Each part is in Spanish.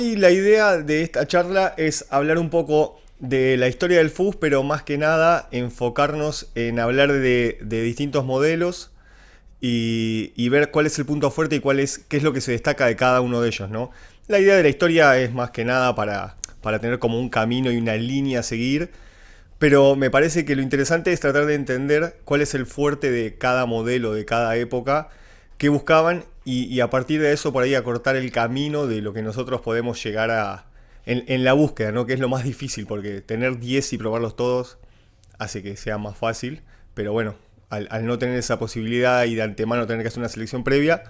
Hoy la idea de esta charla es hablar un poco de la historia del fuzz, pero más que nada enfocarnos en hablar de distintos modelos y ver cuál es el punto fuerte y qué es lo que se destaca de cada uno de ellos, ¿no? La idea de la historia es más que nada para tener como un camino y una línea a seguir, pero me parece que lo interesante es tratar de entender cuál es el fuerte de cada modelo, de cada época, qué buscaban y a partir de eso por ahí acortar el camino de lo que nosotros podemos llegar en la búsqueda, ¿no? Que es lo más difícil, porque tener 10 y probarlos todos hace que sea más fácil, pero bueno, al no tener esa posibilidad y de antemano tener que hacer una selección previa,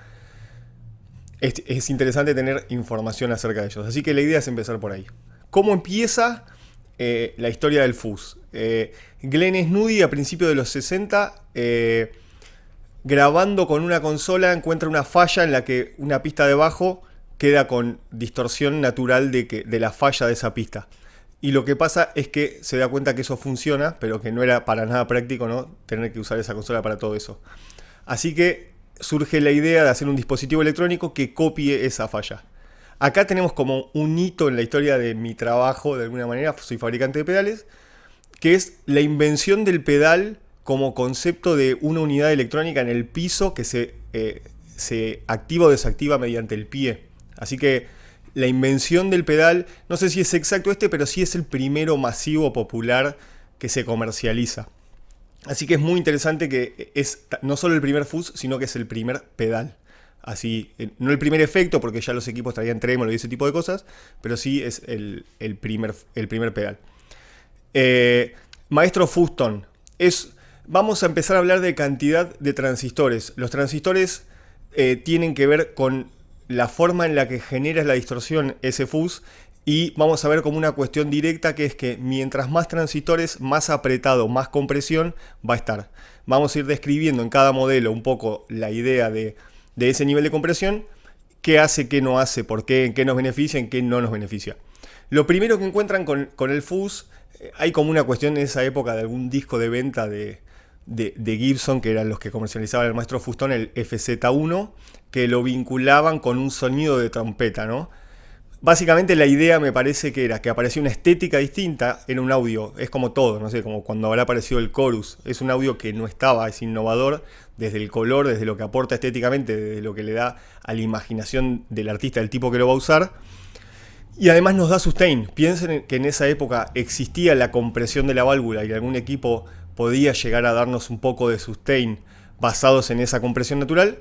es interesante tener información acerca de ellos. Así que la idea es empezar por ahí. ¿Cómo empieza la historia del fuzz? Glenn Snuddy a principios de los 60, grabando con una consola, encuentra una falla en la que una pista de bajo queda con distorsión natural de la falla de esa pista. Y lo que pasa es que se da cuenta que eso funciona, pero que no era para nada práctico, ¿no? Tener que usar esa consola para todo eso. Así que surge la idea de hacer un dispositivo electrónico que copie esa falla. Acá tenemos como un hito en la historia de mi trabajo, de alguna manera, soy fabricante de pedales, que es la invención del pedal como concepto de una unidad electrónica en el piso que se activa o desactiva mediante el pie. Así que la invención del pedal, no sé si es exacto pero sí es el primero masivo popular que se comercializa. Así que es muy interesante que es no solo el primer fuzz, sino que es el primer pedal. Así, no el primer efecto, porque ya los equipos traían trémolo y ese tipo de cosas, pero sí es el primer pedal. Maestro Fuzztone. Vamos a empezar a hablar de cantidad de transistores. Los transistores tienen que ver con la forma en la que genera la distorsión ese fuzz, y vamos a ver como una cuestión directa, que es que mientras más transistores, más apretado, más compresión va a estar. Vamos a ir describiendo en cada modelo un poco la idea de ese nivel de compresión, qué hace, qué no hace, por qué, en qué nos beneficia, en qué no nos beneficia. Lo primero que encuentran con el fuzz, hay como una cuestión en esa época de algún disco de venta de Gibson, que eran los que comercializaban el maestro Fuzztone, el FZ1, que lo vinculaban con un sonido de trompeta, ¿no? Básicamente la idea me parece que era que aparecía una estética distinta en un audio. Es como todo, no sé, como cuando habrá aparecido el chorus. Es un audio que no estaba, es innovador desde el color, desde lo que aporta estéticamente, desde lo que le da a la imaginación del artista, del tipo que lo va a usar. Y además nos da sustain. Piensen que en esa época existía la compresión de la válvula y algún equipo podía llegar a darnos un poco de sustain basados en esa compresión natural.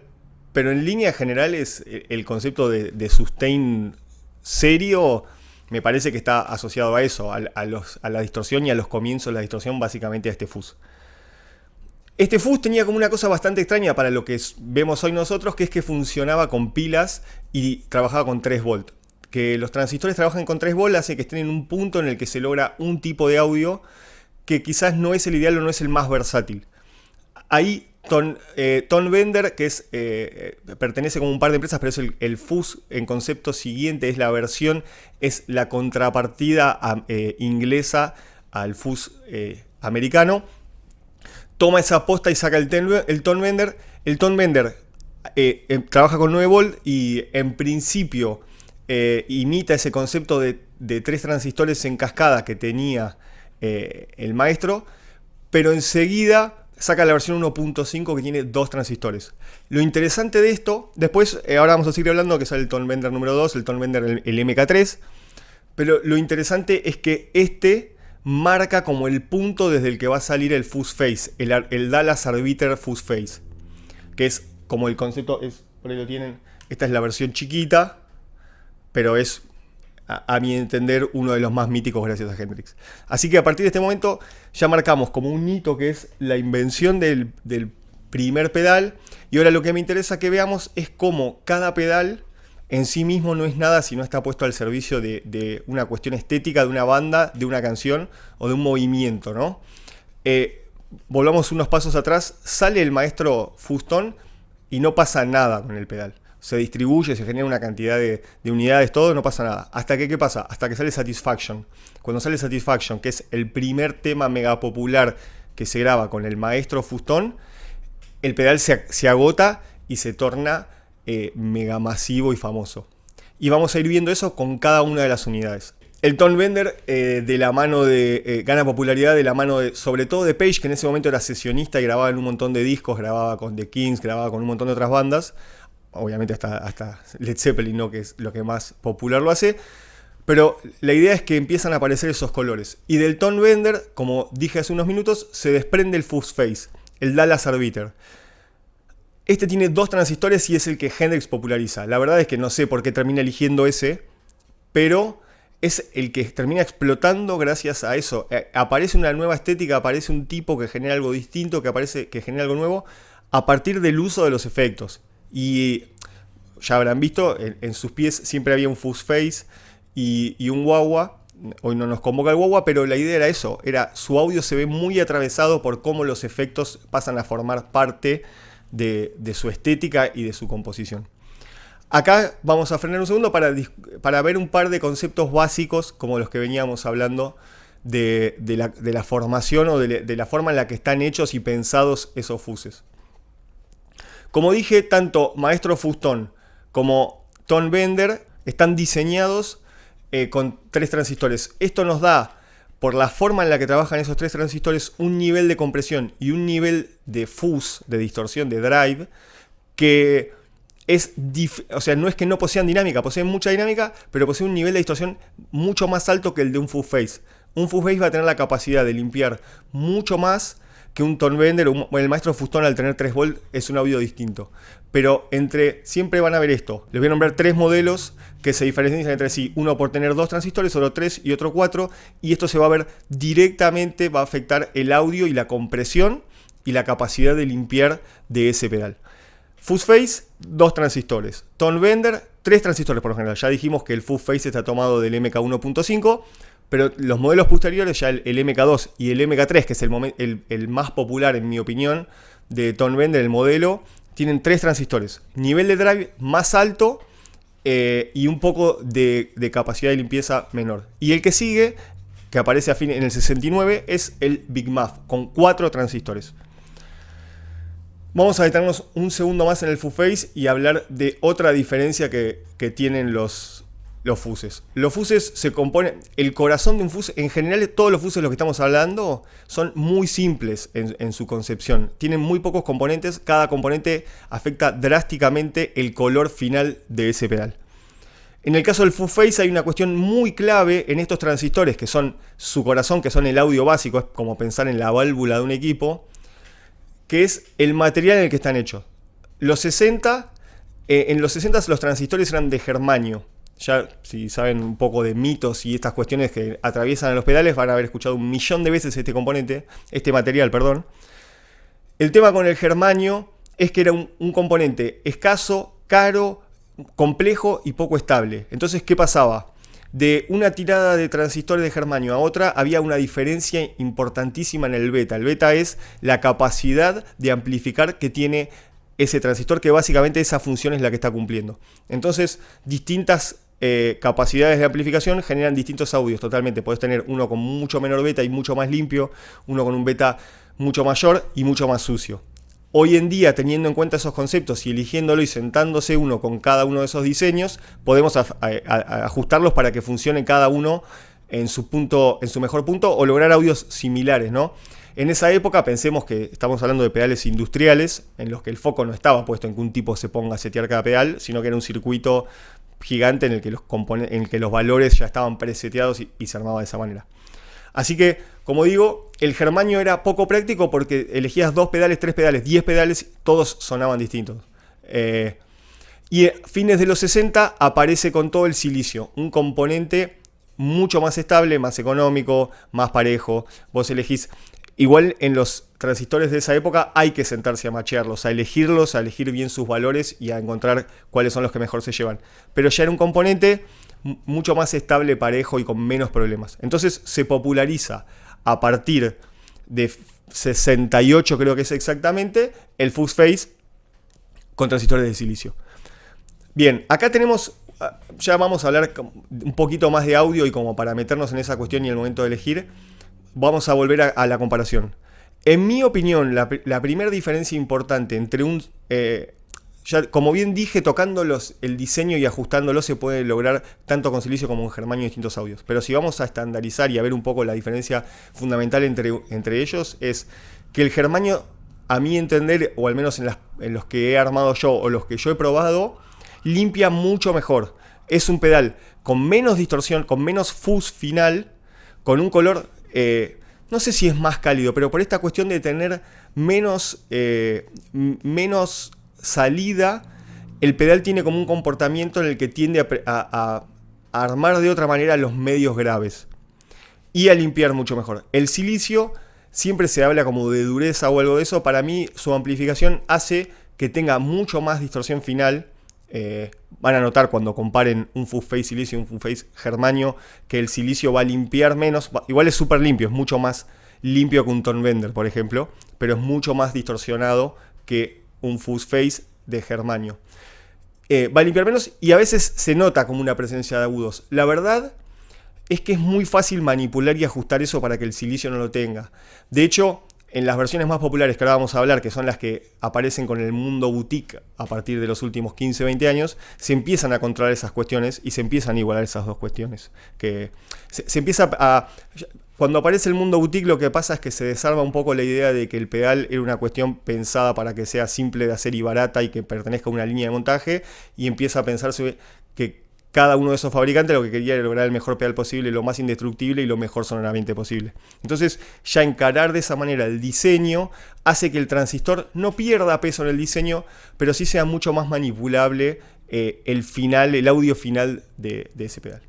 Pero en líneas generales el concepto de sustain serio me parece que está asociado a eso, a la distorsión y a los comienzos de la distorsión, básicamente a este fuzz. Este fuzz tenía como una cosa bastante extraña para lo que vemos hoy nosotros, que es que funcionaba con pilas y trabajaba con 3 volts. Que los transistores trabajan con 3 volts hace que estén en un punto en el que se logra un tipo de audio que quizás no es el ideal o no es el más versátil. Ahí Tonbender, que pertenece como un par de empresas, pero es el fuzz en concepto siguiente, es la versión, es la contrapartida inglesa al fuzz americano. Toma esa posta y saca el Tonbender. El Tonbender trabaja con 9 volts y en principio imita ese concepto de 3 transistores en cascada que tenía el maestro, pero enseguida saca la versión 1.5 que tiene 2 transistores. Lo interesante de esto, después ahora vamos a seguir hablando que sale el Tonbender número 2, el Tonbender el MK3, pero lo interesante es que marca como el punto desde el que va a salir el fuzz phase, el Dallas Arbiter fuzz phase, que es como el concepto, por ahí lo tienen, esta es la versión chiquita, pero es a mi entender uno de los más míticos gracias a Hendrix. Así que a partir de este momento ya marcamos como un hito que es la invención del primer pedal, y ahora lo que me interesa que veamos es cómo cada pedal en sí mismo no es nada si no está puesto al servicio de una cuestión estética, de una banda, de una canción o de un movimiento, ¿no? Volvamos unos pasos atrás, sale el maestro Fuzztone y no pasa nada con el pedal. Se distribuye, se genera una cantidad de unidades, todo, no pasa nada. ¿Hasta que qué pasa? Hasta que sale Satisfaction. Cuando sale Satisfaction, que es el primer tema mega popular que se graba con el maestro Fuzztone, el pedal se agota y se torna mega masivo y famoso. y vamos a ir viendo eso con cada una de las unidades. El Tone Bender de la mano de gana popularidad de la mano de, sobre todo de Page, que en ese momento era sesionista y grababa en un montón de discos, grababa con The Kings, grababa con un montón de otras bandas, obviamente hasta Led Zeppelin, ¿no? Que es lo que más popular lo hace. Pero la idea es que empiezan a aparecer esos colores. Y del Tone Bender, como dije hace unos minutos, se desprende el Fuzz Face, el Dallas Arbiter. Este tiene 2 transistores y es el que Hendrix populariza. La verdad es que no sé por qué termina eligiendo ese, pero es el que termina explotando gracias a eso. Aparece una nueva estética, aparece un tipo que genera algo distinto, que genera algo nuevo, a partir del uso de los efectos. Y ya habrán visto, en sus pies siempre había un Fuzz Face y un wah-wah. Hoy no nos convoca el wah-wah, pero la idea era eso. Su audio se ve muy atravesado por cómo los efectos pasan a formar parte de su estética y de su composición. Acá vamos a frenar un segundo para ver un par de conceptos básicos como los que veníamos hablando de la formación o de la forma en la que están hechos y pensados esos fuses. Como dije, tanto Maestro Fustón como Tone Bender están diseñados con 3 transistores. Esto nos da, por la forma en la que trabajan esos 3 transistores, un nivel de compresión y un nivel de fuzz, de distorsión, de drive, que o sea, no es que no posean dinámica, poseen mucha dinámica, pero poseen un nivel de distorsión mucho más alto que el de un Fuzz Face. Un Fuzz Face va a tener la capacidad de limpiar mucho más que un Tone Bender. El Maestro Fustón, al tener 3 volt, es un audio distinto. Pero siempre van a ver esto. Les voy a nombrar 3 modelos que se diferencian entre sí. Uno por tener 2 transistores, otro 3 y otro 4. Y esto se va a ver directamente, va a afectar el audio y la compresión y la capacidad de limpiar de ese pedal. Fuzz Face, 2 transistores. Tone Bender, 3 transistores por lo general. Ya dijimos que el Fuzz Face está tomado del MK1.5, pero los modelos posteriores, ya el MK2 y el MK3, que es el más popular en mi opinión de Tone Bender, el modelo, tienen 3 transistores. Nivel de drive más alto y un poco de capacidad de limpieza menor. Y el que sigue, que aparece en el 69, es el Big Muff, con 4 transistores. Vamos a detenernos un segundo más en el Fuzz Face y hablar de otra diferencia que tienen los fuses. Los fuses se componen, el corazón de un fuse, en general todos los fuses de los que estamos hablando son muy simples en su concepción. Tienen muy pocos componentes, cada componente afecta drásticamente el color final de ese pedal. En el caso del Fuzz Face hay una cuestión muy clave en estos transistores que son su corazón, que son el audio básico, es como pensar en la válvula de un equipo, que es el material en el que están hechos. En los 60 los transistores eran de germanio. Ya si saben un poco de mitos y estas cuestiones que atraviesan a los pedales, van a haber escuchado 1.000.000 de veces este material. El tema con el germanio es que era un componente escaso, caro, complejo y poco estable. Entonces, ¿qué pasaba? De una tirada de transistores de germanio a otra había una diferencia importantísima en el beta. El beta es la capacidad de amplificar que tiene ese transistor, que básicamente esa función es la que está cumpliendo. Entonces, distintas capacidades de amplificación generan distintos audios totalmente. Podés tener uno con mucho menor beta y mucho más limpio, uno con un beta mucho mayor y mucho más sucio. Hoy en día, teniendo en cuenta esos conceptos y eligiéndolo y sentándose uno con cada uno de esos diseños, podemos ajustarlos para que funcione cada uno en su mejor punto o lograr audios similares, ¿no? En esa época pensemos que estamos hablando de pedales industriales en los que el foco no estaba puesto en que un tipo se ponga a setear cada pedal, sino que era un circuito gigante en el que los valores ya estaban preseteados y se armaba de esa manera. Así que, como digo, el germanio era poco práctico porque elegías 2 pedales, 3 pedales, 10 pedales, todos sonaban distintos. Y a fines de los 60 aparece con todo el silicio, un componente mucho más estable, más económico, más parejo. Vos elegís, igual en los transistores de esa época hay que sentarse a machearlos, a elegir bien sus valores y a encontrar cuáles son los que mejor se llevan. Pero ya era un componente mucho más estable, parejo y con menos problemas. Entonces se populariza a partir de 68, creo que es exactamente, el Fuzz Face con transistores de silicio. Bien, acá tenemos, ya vamos a hablar un poquito más de audio y como para meternos en esa cuestión y el momento de elegir, vamos a volver a la comparación. En mi opinión, la primera diferencia importante entre ya, como bien dije, tocando el diseño y ajustándolo se puede lograr tanto con silicio como con germanio distintos audios. Pero si vamos a estandarizar y a ver un poco la diferencia fundamental entre ellos, es que el germanio, a mi entender, o al menos en los que he armado yo o los que yo he probado, limpia mucho mejor. Es un pedal con menos distorsión, con menos fuzz final, con un color, no sé si es más cálido, pero por esta cuestión de tener menos salida, el pedal tiene como un comportamiento en el que tiende a armar de otra manera los medios graves y a limpiar mucho mejor. El silicio siempre se habla como de dureza o algo de eso. Para mí su amplificación hace que tenga mucho más distorsión final. Van a notar cuando comparen un fuzz face silicio y un fuzz face germanio que el silicio va a limpiar menos. Igual es súper limpio, es mucho más limpio que un tone bender, por ejemplo, pero es mucho más distorsionado que un fuzz face de germanio. Va a limpiar menos y a veces se nota como una presencia de agudos. La verdad es que es muy fácil manipular y ajustar eso para que el silicio no lo tenga. De hecho, en las versiones más populares que ahora vamos a hablar, que son las que aparecen con el mundo boutique a partir de los últimos 15-20 años, se empiezan a controlar esas cuestiones y se empiezan a igualar esas dos cuestiones. Que se empieza a... Cuando aparece el mundo boutique, lo que pasa es que se desarma un poco la idea de que el pedal era una cuestión pensada para que sea simple de hacer y barata y que pertenezca a una línea de montaje, y empieza a pensarse que cada uno de esos fabricantes lo que quería era lograr el mejor pedal posible, lo más indestructible y lo mejor sonoramente posible. Entonces, ya encarar de esa manera el diseño hace que el transistor no pierda peso en el diseño, pero sí sea mucho más manipulable el audio final de ese pedal.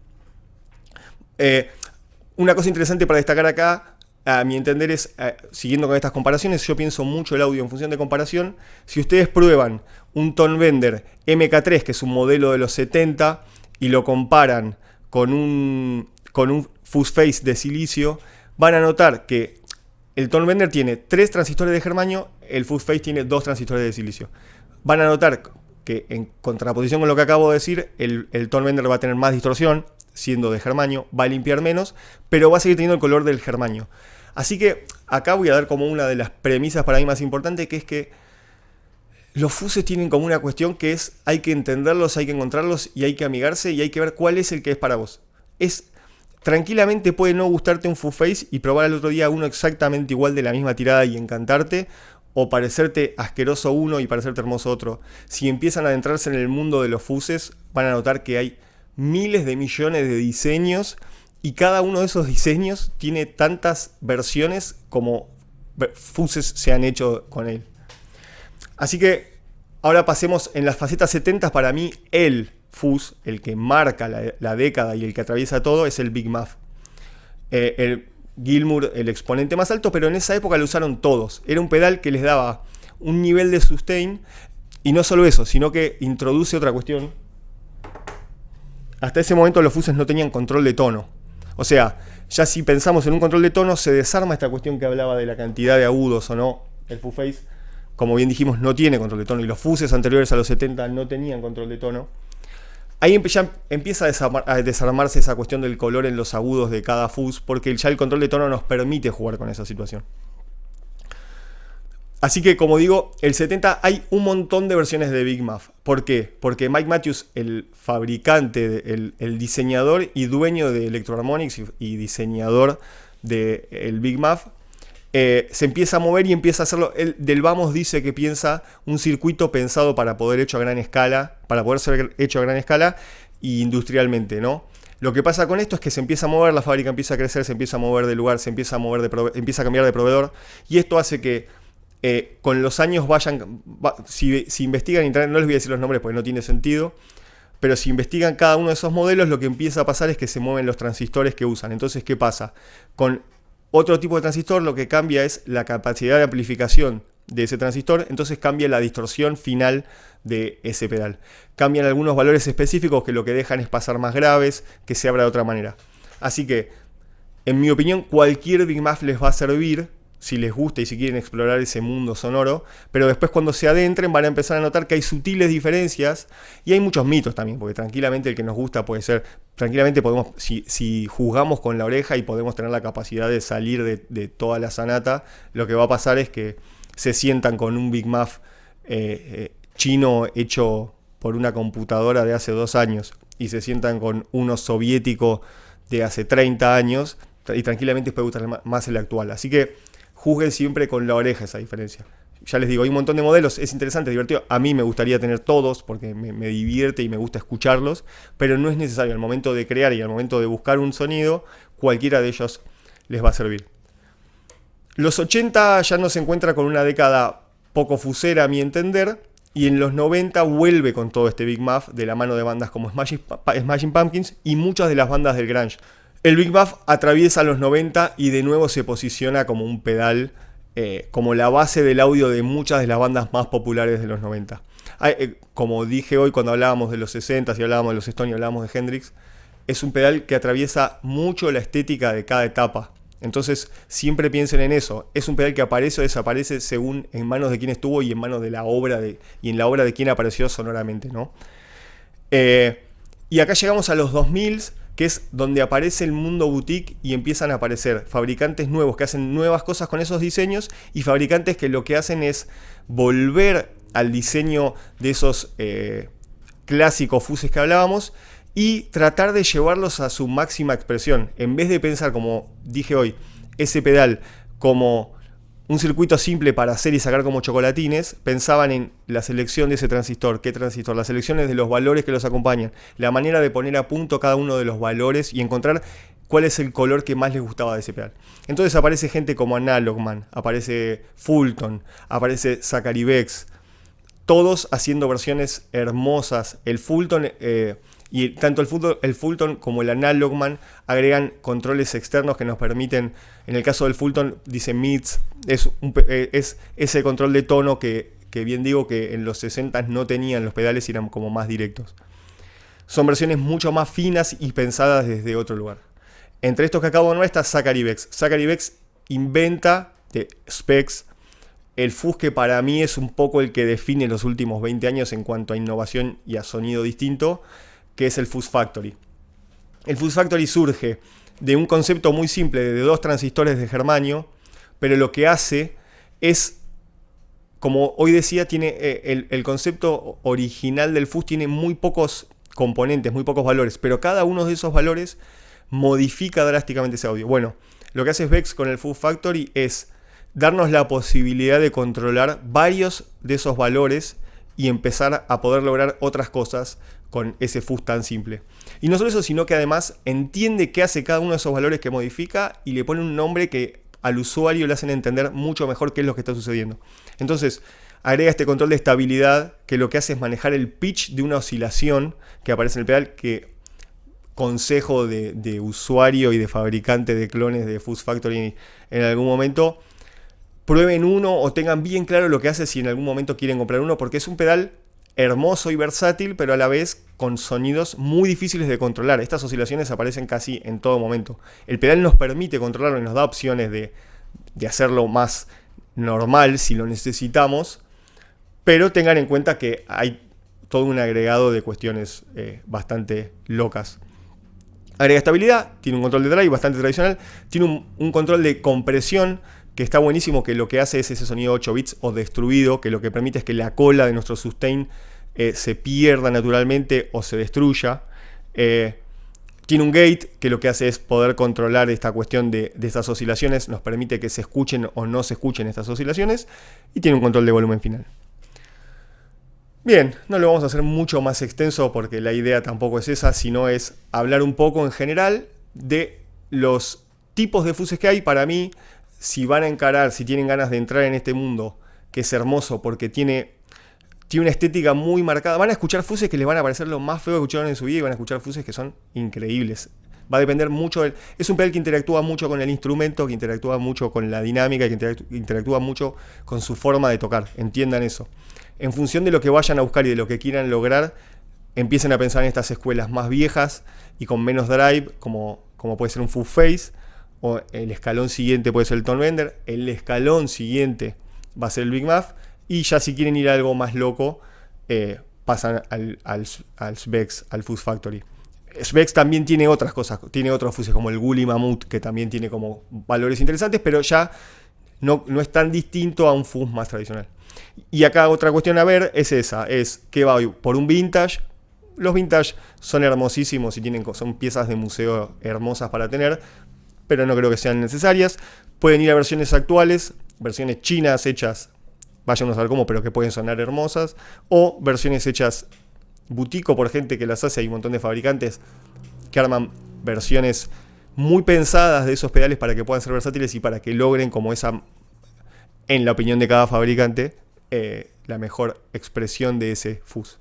Una cosa interesante para destacar acá, a mi entender, es, siguiendo con estas comparaciones, yo pienso mucho el audio en función de comparación. Si ustedes prueban un Tone Bender MK3, que es un modelo de los 70, y lo comparan con un fuzz face de silicio, van a notar que el Tone Bender tiene 3 transistores de germanio, el fuzz face tiene 2 transistores de silicio. Van a notar que en contraposición con lo que acabo de decir, el Tone Bender va a tener más distorsión, siendo de germanio, va a limpiar menos, pero va a seguir teniendo el color del germanio. Así que acá voy a dar como una de las premisas para mí más importantes, que es que los fuzzes tienen como una cuestión que es, hay que entenderlos, hay que encontrarlos y hay que amigarse y hay que ver cuál es el que es para vos. Tranquilamente puede no gustarte un fuzz face y probar al otro día uno exactamente igual de la misma tirada y encantarte, o parecerte asqueroso uno y parecerte hermoso otro. Si empiezan a adentrarse en el mundo de los fuzzes, van a notar que hay miles de millones de diseños y cada uno de esos diseños tiene tantas versiones como fuzzes se han hecho con él. Así que ahora pasemos en las facetas 70. Para mí el fuzz, el que marca la década y el que atraviesa todo, es el Big Muff. El Gilmour, el exponente más alto, pero en esa época lo usaron todos. Era un pedal que les daba un nivel de sustain, y no solo eso, sino que introduce otra cuestión. Hasta ese momento los fuzzes no tenían control de tono. O sea, ya si pensamos en un control de tono, se desarma esta cuestión que hablaba de la cantidad de agudos o no. El fuzz face, como bien dijimos, no tiene control de tono, y los fuzzes anteriores a los 70 no tenían control de tono. Ahí ya empieza a desarmarse esa cuestión del color en los agudos de cada fuzz, porque ya el control de tono nos permite jugar con esa situación. Así que, como digo, el 70 hay un montón de versiones de Big Muff. ¿Por qué? Porque Mike Matthews, el fabricante, el diseñador y dueño de Electro Harmonix y diseñador del Big Muff, se empieza a mover y empieza a hacerlo. Él del Vamos dice que piensa un circuito pensado para poder hecho a gran escala, para poder ser hecho a gran escala y industrialmente, ¿no? Lo que pasa con esto es que se empieza a mover, la fábrica empieza a crecer, se empieza a mover de lugar, se empieza a mover empieza a cambiar de proveedor, y esto hace que con los años si investigan en internet, no les voy a decir los nombres porque no tiene sentido, pero si investigan cada uno de esos modelos, lo que empieza a pasar es que se mueven los transistores que usan. Entonces, ¿qué pasa? Con otro tipo de transistor, lo que cambia es la capacidad de amplificación de ese transistor, entonces cambia la distorsión final de ese pedal. Cambian algunos valores específicos que lo que dejan es pasar más graves, que se abra de otra manera. Así que, en mi opinión, cualquier Big Muff les va a servir si les gusta y si quieren explorar ese mundo sonoro, pero después cuando se adentren van a empezar a notar que hay sutiles diferencias y hay muchos mitos también, porque tranquilamente el que nos gusta puede ser, tranquilamente podemos, si juzgamos con la oreja y podemos tener la capacidad de salir de toda la sanata, lo que va a pasar es que se sientan con un Big Muff chino hecho por una computadora de hace 2 años y se sientan con uno soviético de hace 30 años y tranquilamente les puede gustar más el actual. Así que juzguen siempre con la oreja esa diferencia. Ya les digo, hay un montón de modelos, es interesante, es divertido. A mí me gustaría tener todos porque me divierte y me gusta escucharlos, pero no es necesario. Al momento de crear y al momento de buscar un sonido, cualquiera de ellos les va a servir. Los 80 ya nos encuentra con una década poco fusera a mi entender, y en los 90 vuelve con todo este Big Muff de la mano de bandas como Smashing Pumpkins y muchas de las bandas del grunge. El Big Muff atraviesa los 90 y de nuevo se posiciona como un pedal, como la base del audio de muchas de las bandas más populares de los 90. Como dije hoy cuando hablábamos de los 60 y hablábamos de los Stones y hablábamos de Hendrix, es un pedal que atraviesa mucho la estética de cada etapa. Entonces siempre piensen en eso. Es un pedal que aparece o desaparece según en manos de quién estuvo y en manos de la obra y en la obra de quién apareció sonoramente, ¿no? Y acá llegamos a los 2000, que es donde aparece el mundo boutique y empiezan a aparecer fabricantes nuevos que hacen nuevas cosas con esos diseños y fabricantes que lo que hacen es volver al diseño de esos clásicos fuses que hablábamos y tratar de llevarlos a su máxima expresión. En vez de pensar, como dije hoy, ese pedal como un circuito simple para hacer y sacar como chocolatines, pensaban en la selección de ese transistor. ¿Qué transistor? Las selecciones de los valores que los acompañan. La manera de poner a punto cada uno de los valores y encontrar cuál es el color que más les gustaba de ese pedal. Entonces aparece gente como Analogman, aparece Fulton, aparece Zachary Bex, todos haciendo versiones hermosas. El Fulton... y tanto el Fulton como el Analogman agregan controles externos que nos permiten, en el caso del Fulton dice mids, es ese control de tono que bien digo que en los 60 no tenían los pedales y eran como más directos. Son versiones mucho más finas y pensadas desde otro lugar. Entre estos que acabo de nombrar está Zachary Bex. Zachary Bex inventa de Specs el fuzz que para mí es un poco el que define los últimos 20 años en cuanto a innovación y a sonido distinto, que es el Fuzz Factory. El Fuzz Factory surge de un concepto muy simple de 2 transistores de germanio, pero lo que hace es, como hoy decía, tiene el concepto original del fuzz tiene muy pocos componentes, muy pocos valores, pero cada uno de esos valores modifica drásticamente ese audio. Bueno, lo que hace Bex con el Fuzz Factory es darnos la posibilidad de controlar varios de esos valores y empezar a poder lograr otras cosas con ese fuzz tan simple. Y no solo eso, sino que además entiende qué hace cada uno de esos valores que modifica y le pone un nombre que al usuario le hacen entender mucho mejor qué es lo que está sucediendo. Entonces, agrega este control de estabilidad que lo que hace es manejar el pitch de una oscilación que aparece en el pedal, que consejo de usuario y de fabricante de clones de Fuzz Factory en algún momento, prueben uno o tengan bien claro lo que hace si en algún momento quieren comprar uno, porque es un pedal hermoso y versátil, pero a la vez con sonidos muy difíciles de controlar. Estas oscilaciones aparecen casi en todo momento. El pedal nos permite controlarlo y nos da opciones de hacerlo más normal si lo necesitamos, pero tengan en cuenta que hay todo un agregado de cuestiones bastante locas. Agrega estabilidad, tiene un control de drive bastante tradicional, tiene un control de compresión que está buenísimo, que lo que hace es ese sonido 8 bits o destruido, que lo que permite es que la cola de nuestro sustain se pierda naturalmente o se destruya. Tiene un gate que lo que hace es poder controlar esta cuestión de estas oscilaciones, nos permite que se escuchen o no se escuchen estas oscilaciones, y tiene un control de volumen final. Bien, no lo vamos a hacer mucho más extenso porque la idea tampoco es esa, sino es hablar un poco en general de los tipos de fuses que hay. Para mí, si van a encarar, si tienen ganas de entrar en este mundo, que es hermoso porque tiene una estética muy marcada, van a escuchar fuses que les van a parecer lo más feo que escucharon en su vida y van a escuchar fuses que son increíbles. Va a depender mucho es un pedal que interactúa mucho con el instrumento, que interactúa mucho con la dinámica, que interactúa mucho con su forma de tocar. Entiendan eso. En función de lo que vayan a buscar y de lo que quieran lograr, empiecen a pensar en estas escuelas más viejas y con menos drive, como puede ser un Full Face, o el escalón siguiente puede ser el Tone Bender, el escalón siguiente va a ser el Big Muff, y ya si quieren ir a algo más loco, pasan al Specs, al Fuzz Factory. Specs también tiene otras cosas, tiene otros fuses como el Woolly Mammoth, que también tiene como valores interesantes, pero ya no es tan distinto a un fuzz más tradicional. Y acá otra cuestión a ver es esa, es que va por un vintage. Los vintage son hermosísimos y son piezas de museo hermosas para tener, pero no creo que sean necesarias. Pueden ir a versiones actuales, versiones chinas hechas, vayan a saber cómo, pero que pueden sonar hermosas, o versiones hechas boutique por gente que las hace. Hay un montón de fabricantes que arman versiones muy pensadas de esos pedales para que puedan ser versátiles y para que logren como esa, en la opinión de cada fabricante, la mejor expresión de ese fuzz.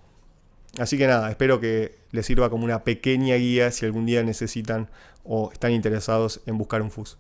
Así que nada, espero que les sirva como una pequeña guía si algún día necesitan o están interesados en buscar un fuzz.